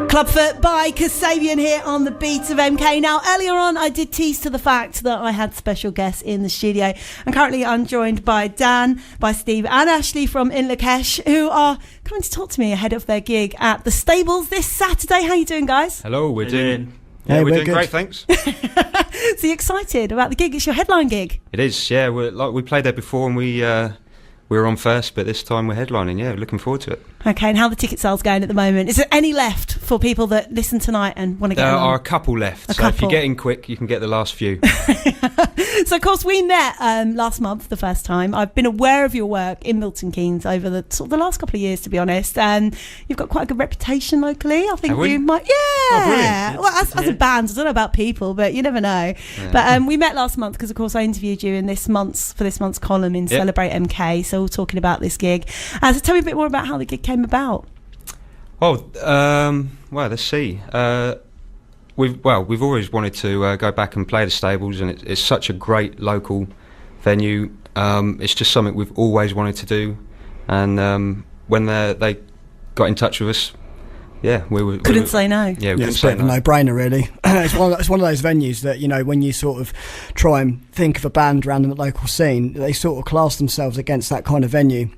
Clubfoot by Kasabian here on the Beat of MK. Now, earlier on, I did tease to the fact that I had special guests in the studio. And currently, I'm joined by Dan, by Steve and Ashley from Inlak'esh, who are coming to talk to me ahead of their gig at the Stables this Saturday. How you doing, guys? Hello, we're doing... Yeah, we're doing good. Great, thanks. So you're excited about the gig? It's your headline gig. It is, yeah. We played there before and we were on first, but this time we're headlining. Yeah, looking forward to it. Okay, and how are the ticket sales going at the moment? Is there any left for people that listen tonight and want to get There along? are a couple left, so if you get in quick, you can get the last few. So, of course, we met last month, the first time. I've been aware of your work in Milton Keynes over the last couple of years, to be honest. And you've got quite a good reputation locally. I think you might... Yeah. Oh, brilliant. Well, as a band, I don't know about people, but you never know. Yeah. But we met last month because, of course, I interviewed you in this month's column in Celebrate MK. So we're talking about this gig. So tell me a bit more about how the gig came about. Oh, well, let's see. We've always wanted to go back and play the Stables, and it's such a great local venue. It's just something we've always wanted to do, and when they got in touch with us, we couldn't say no. Yeah, it's a bit of a no-brainer, really. It's one of those venues that, you know, when you sort of try and think of a band around the local scene, they sort of class themselves against that kind of venue.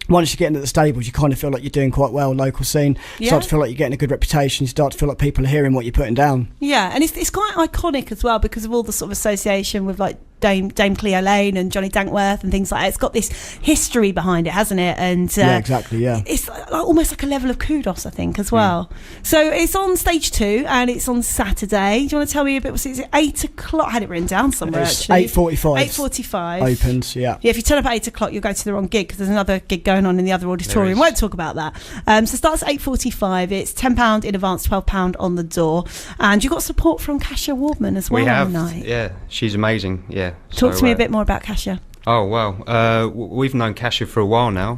Once you get into the Stables, you kind of feel like you're doing quite well local scene. You start to feel like you're getting a good reputation. You start to feel like people are hearing what you're putting down. Yeah, and it's quite iconic as well because of all the sort of association with like Dame Cleo Lane and Johnny Dankworth and things like that. It's got this history behind it, hasn't it? And yeah, exactly. Yeah, it's almost like a level of kudos, I think, as well. So it's on stage 2 and it's on Saturday. Do you want to tell me a bit? Is it 8 o'clock? I had it written down somewhere. It's actually 8:45. 8:45 opens. Yeah. If you turn up at 8 o'clock, you'll go to the wrong gig because there's another gig going on in the other auditorium. Won't talk about that. So it starts at 8:45. It's £10 in advance, £12 on the door, and you got support from Kasia Wardman as well. We have. On the night. Yeah, she's amazing. Yeah. Talk to me a bit more about Kasia. Oh, well, we've known Kasia for a while now,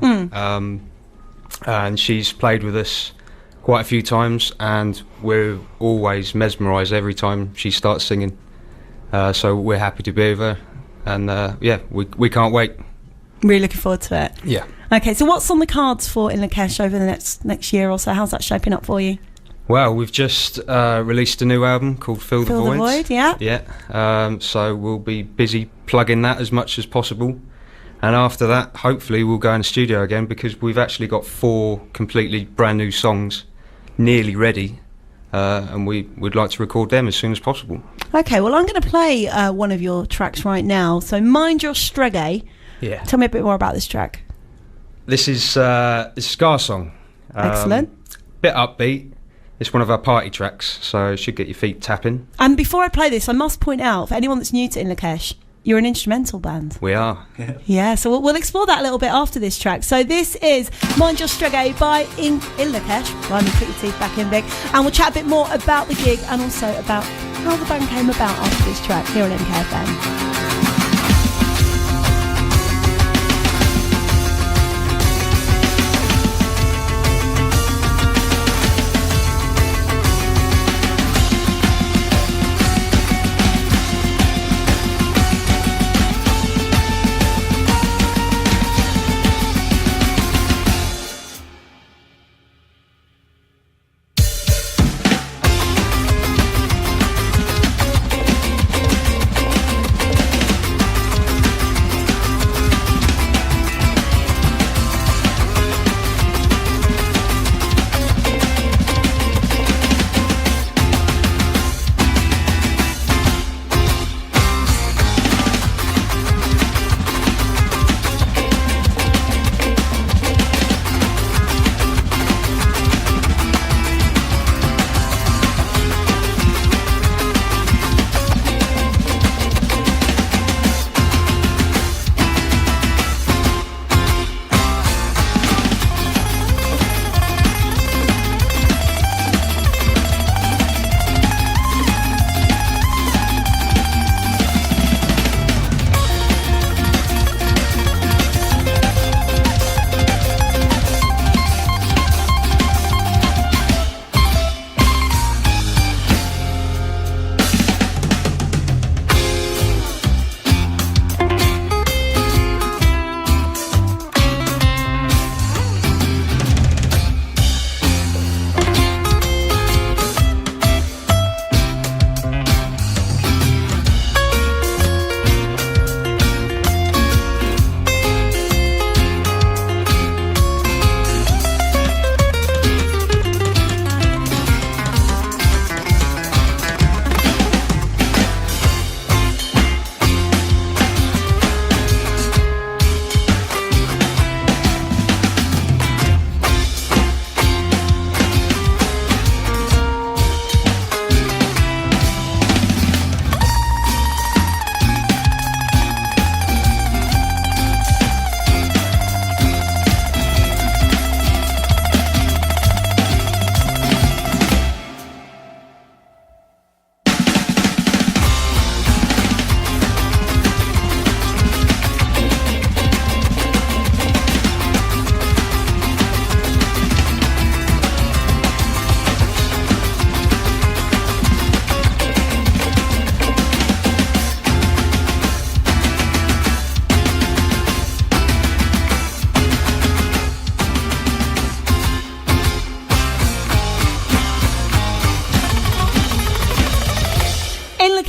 and she's played with us quite a few times, and we're always mesmerised every time she starts singing. So we're happy to be with her, and we can't wait. Really looking forward to it. Yeah. Okay, so what's on the cards for Inlak'esh over the next year or so? How's that shaping up for you? Well, we've just released a new album called Fill the Void. Void, yeah. Yeah. So we'll be busy plugging that as much as possible. And after that, hopefully, we'll go in the studio again because we've actually got 4 completely brand new songs nearly ready. And we'd like to record them as soon as possible. Okay, well, I'm going to play one of your tracks right now. So Mind Your Stregay. Yeah. Tell me a bit more about this track. This is a ska song. Excellent. Bit upbeat. It's one of our party tracks, so it should get your feet tapping. And before I play this, I must point out, for anyone that's new to Inlak'esh, you're an instrumental band. We are. Yeah, so we'll explore that a little bit after this track. So this is Mind Your Stregay by Inlak'esh. Blimey, put your teeth back in, Vic. And we'll chat a bit more about the gig and also about how the band came about after this track here on MKFM.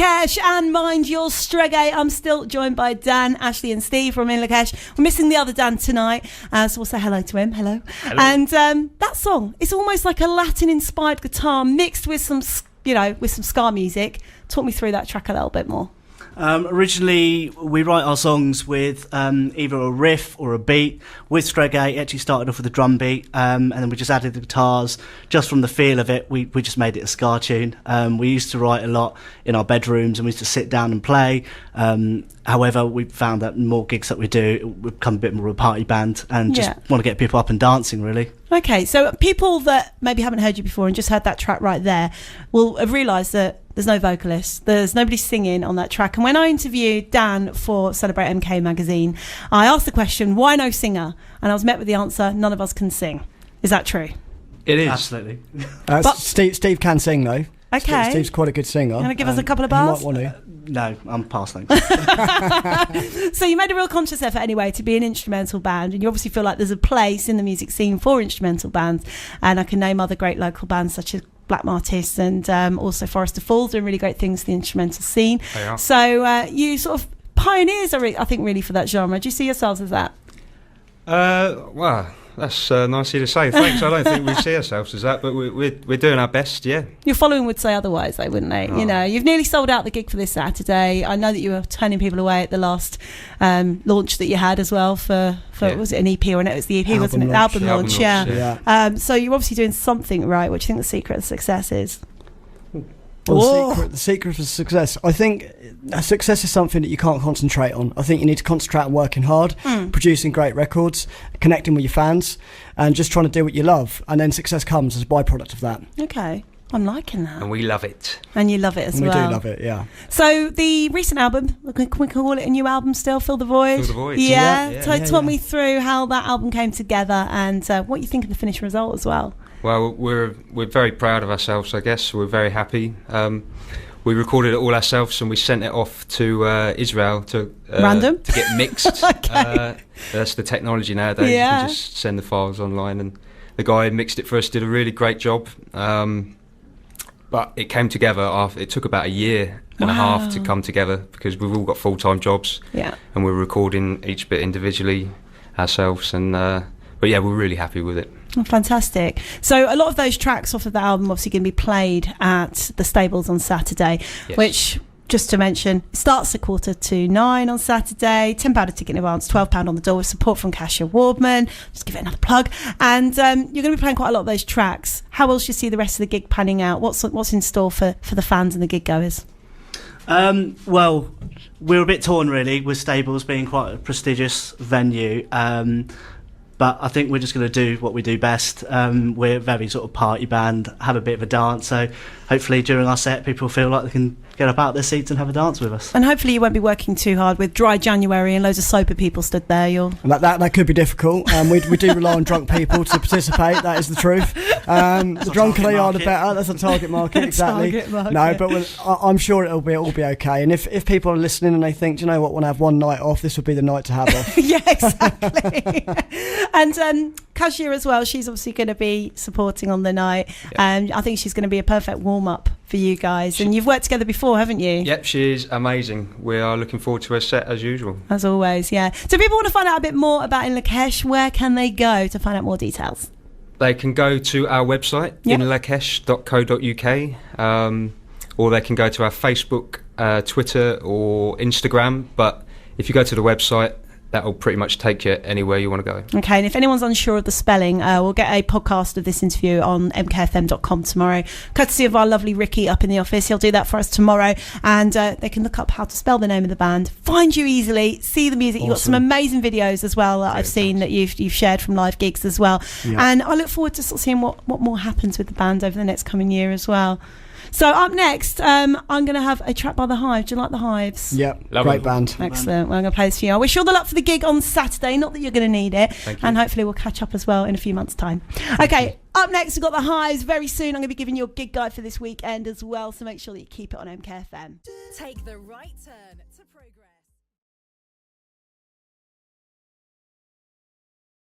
Inlak'esh and Mind Your Stregay. I'm still joined by Dan, Ashley and Steve from Inlak'esh. We're missing the other Dan tonight, so we'll say hello to him. Hello. And that song, it's almost like a Latin-inspired guitar mixed with some, with some ska music. Talk me through that track a little bit more. Originally, we write our songs with either a riff or a beat. With Stregay, it actually started off with a drum beat, and then we just added the guitars. Just from the feel of it, we just made it a ska tune. We used to write a lot in our bedrooms, and we used to sit down and play. However, we found that more gigs that we do, we become a bit more of a party band and just want to get people up and dancing, really. Okay, so people that maybe haven't heard you before and just heard that track right there will have realised that there's no vocalist, there's nobody singing on that track. And when I interviewed Dan for Celebrate MK magazine, I asked the question, why no singer? And I was met with the answer, none of us can sing. Is that true? It is. Absolutely. But Steve can sing, though. Okay. Steve's quite a good singer. Can you give us a couple of bars? He might want to. No, I'm past, thanks. So you made a real conscious effort anyway to be an instrumental band, and you obviously feel like there's a place in the music scene for instrumental bands, and I can name other great local bands such as Black Martis and also Forest of Falls doing really great things for the instrumental scene. So you sort of pioneers are, I think, really for that genre. Do you see yourselves as that? Well, that's nice of you to say. Thanks. I don't think we see ourselves as that, but we're doing our best, yeah. Your following would say otherwise, though, wouldn't they? Oh. You've nearly sold out the gig for this Saturday. I know that you were turning people away at the last launch that you had as well for was it an EP or no? It was the EP, wasn't it? Album launch, yeah. So you're obviously doing something right. What do you think the secret of success is? Well, the secret of success, I think success is something that you can't concentrate on. I think you need to concentrate on working hard, producing great records, connecting with your fans, and just trying to do what you love. And then success comes as a byproduct of that. Okay, I'm liking that. And we love it. And you love it as well. We do love it, yeah. So the recent album, can we call it a new album still, Fill the Void? Fill the Void. Yeah. Talk me through how that album came together and what you think of the finished result as well. Well, we're very proud of ourselves, I guess. We're very happy. We recorded it all ourselves and we sent it off to Israel to get mixed. Okay. That's the technology nowadays. You can just send the files online, and the guy who mixed it for us did a really great job. But it came together it took about a year and a half to come together because we've all got full-time jobs. Yeah. And we're recording each bit individually ourselves, and but yeah, we're really happy with it. Oh, fantastic. So a lot of those tracks off of the album obviously going to be played at the Stables on Saturday, which, just to mention, starts at 9:15 on Saturday, £10 a ticket in advance, £12 on the door with support from Kasia Wardman. Just give it another plug. And you're going to be playing quite a lot of those tracks. How else do you see the rest of the gig panning out? What's in store for the fans and the gig goers? Well, we're a bit torn really with Stables being quite a prestigious venue. But I think we're just going to do what we do best. We're a very sort of party band, have a bit of a dance. So hopefully during our set, people feel like they can get up out of their seats and have a dance with us. And hopefully you won't be working too hard with dry January and loads of sober people stood there. That could be difficult. We do rely on drunk people to participate. That is the truth. The drunker they are, the better. That's a target market, exactly. No, but I'm sure it'll be okay. And if people are listening and they think, do you know what, when I have one night off, this would be the night to have off. Yeah, exactly. And Kasia as well, she's obviously going to be supporting on the night. I think she's going to be a perfect warm-up for you guys. And you've worked together before, haven't you? Yep, she is amazing. We are looking forward to her set as usual. As always, yeah. So if people want to find out a bit more about Inlak'esh, where can they go to find out more details? They can go to our website, inlak'esh.co.uk, or they can go to our Facebook, Twitter or Instagram. But if you go to the website, that will pretty much take you anywhere you want to go. Okay, and if anyone's unsure of the spelling, we'll get a podcast of this interview on mkfm.com tomorrow, courtesy of our lovely Vicky up in the office. He'll do that for us tomorrow, and they can look up how to spell the name of the band, find you easily, see the music. Awesome. You've got some amazing videos as well that I've seen that you've shared from live gigs as well. Yeah. And I look forward to sort of seeing what more happens with the band over the next coming year as well. So up next, I'm going to have a track by The Hive. Do you like The Hives? Yep, great band. Excellent. Well, I'm going to play this for you. I wish you all the luck for the gig on Saturday. Not that you're going to need it. And hopefully we'll catch up as well in a few months' time. Okay, up next we've got The Hives. Very soon I'm going to be giving you a gig guide for this weekend as well. So make sure that you keep it on MKFM. Take the right turn to progress.